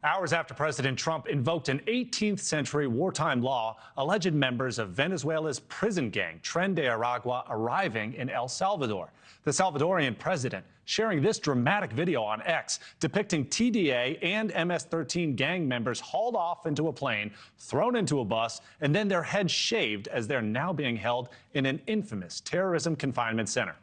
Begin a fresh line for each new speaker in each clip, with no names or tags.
Hours after President Trump invoked an 18th century wartime law, alleged members of Venezuela's prison gang Tren de Aragua arriving in El Salvador. The Salvadorian president sharing this dramatic video on X depicting TDA and MS-13 gang members hauled off into a plane, thrown into a bus, and then their heads shaved as they're now being held in an infamous terrorism confinement center.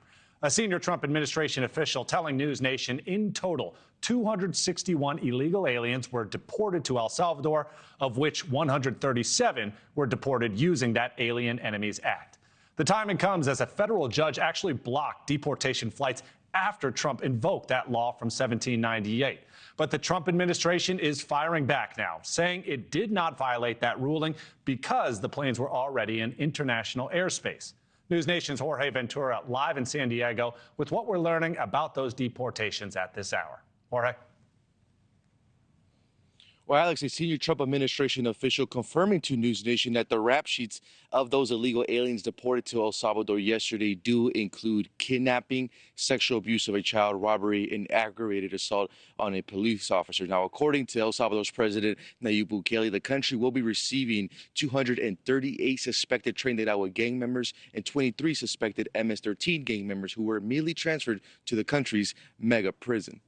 A senior Trump administration official telling NewsNation in total 261 illegal aliens were deported to El Salvador, of which 137 were deported using that Alien Enemies Act. The timing comes as a federal judge actually blocked deportation flights after Trump invoked that law from 1798. But the Trump administration is firing back now, saying it did not violate that ruling because the planes were already in international airspace. NewsNation's Jorge Ventura live in San Diego with what we're learning about those deportations at this hour. Jorge.
Well, Alex, a senior Trump administration official confirming to NewsNation that the rap sheets of those illegal aliens deported to El Salvador yesterday do include kidnapping, sexual abuse of a child, robbery, and aggravated assault on a police officer. Now, according to El Salvador's president, Nayib Bukele, the country will be receiving 238 suspected Tren de Aragua gang members and 23 suspected MS-13 gang members who were immediately transferred to the country's mega prison.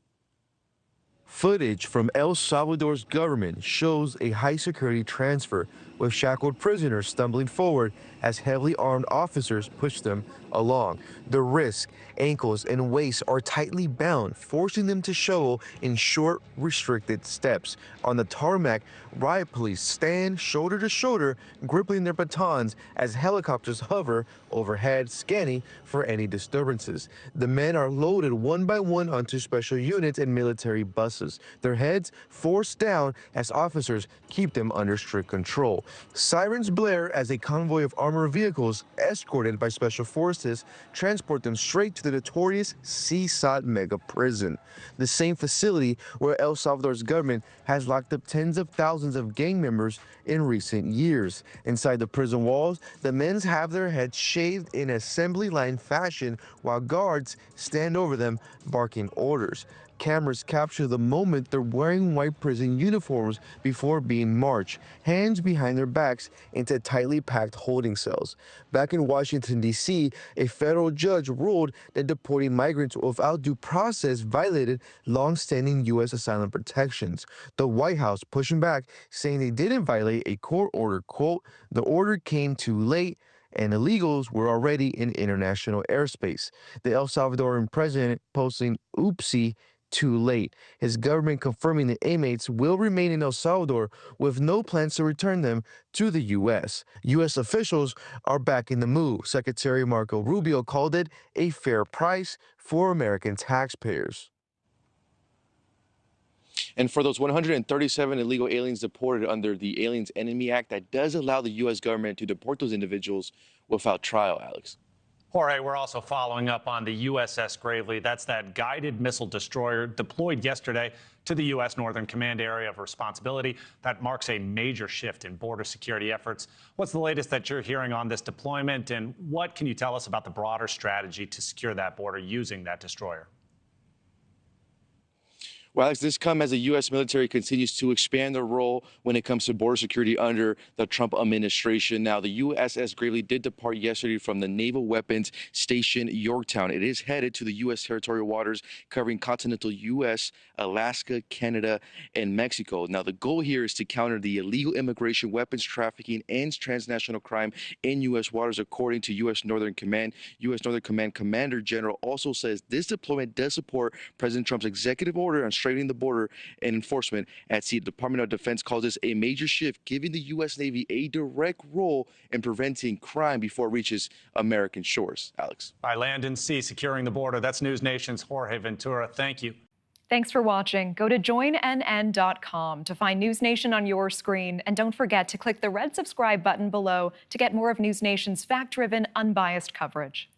Footage from El Salvador's government shows a high-security transfer with shackled prisoners stumbling forward as heavily armed officers push them along. The wrists, ankles, and waist are tightly bound, forcing them to shovel in short, restricted steps. On the tarmac, riot police stand shoulder to shoulder, gripping their batons as helicopters hover overhead, scanning for any disturbances. The men are loaded one by one onto special units and military buses, their heads forced down as officers keep them under strict control. Sirens blare as a convoy of armored vehicles, escorted by special forces, transport them straight to the notorious CSOT mega prison, the same facility where El Salvador's government has locked up tens of thousands of gang members in recent years. Inside the prison walls, the men have their heads shaved in assembly line fashion while guards stand over them barking orders. Cameras capture the moment they're wearing white prison uniforms before being marched, hands behind their backs, into tightly packed holding cells. Back in Washington, D.C., a federal judge ruled that deporting migrants without due process violated long-standing U.S. asylum protections. The White House pushing back, saying they didn't violate a court order. Quote, "The order came too late, and illegals were already in international airspace." The El Salvadoran president posting, "Oopsie, too late." His government confirming the inmates will remain in El Salvador with no plans to return them to the U.S. U.S. officials are back in the move. Secretary Marco Rubio called it a fair price for American taxpayers.
And for those 137 illegal aliens deported under the Aliens Enemy Act, that does allow the U.S. government to deport those individuals without trial, Alex.
Jorge, we're also following up on the USS Gravely. That's that guided missile destroyer deployed yesterday to the U.S. Northern Command Area of Responsibility. That marks a major shift in border security efforts. What's the latest that you're hearing on this deployment, and what can you tell us about the broader strategy to secure that border using that destroyer?
Well, Alex, this comes as the U.S. military continues to expand their role when it comes to border security under the Trump administration. Now, the USS Gravely did depart yesterday from the Naval Weapons Station Yorktown. It is headed to the U.S. territorial waters covering continental U.S., Alaska, Canada, and Mexico. Now, the goal here is to counter the illegal immigration, weapons trafficking, and transnational crime in U.S. waters, according to U.S. Northern Command. U.S. Northern Command Commander General also says this deployment does support President Trump's executive order on straightening the border and enforcement at sea. The Department of Defense calls this a major shift, giving the U.S. Navy a direct role in preventing crime before it reaches American shores. Alex.
By land and sea, securing the border. That's NewsNation's Jorge Ventura. Thank you.
Thanks for watching. Go to joinnn.com to find NewsNation on your screen. And don't forget to click the red subscribe button below to get more of NewsNation's fact-driven, unbiased coverage.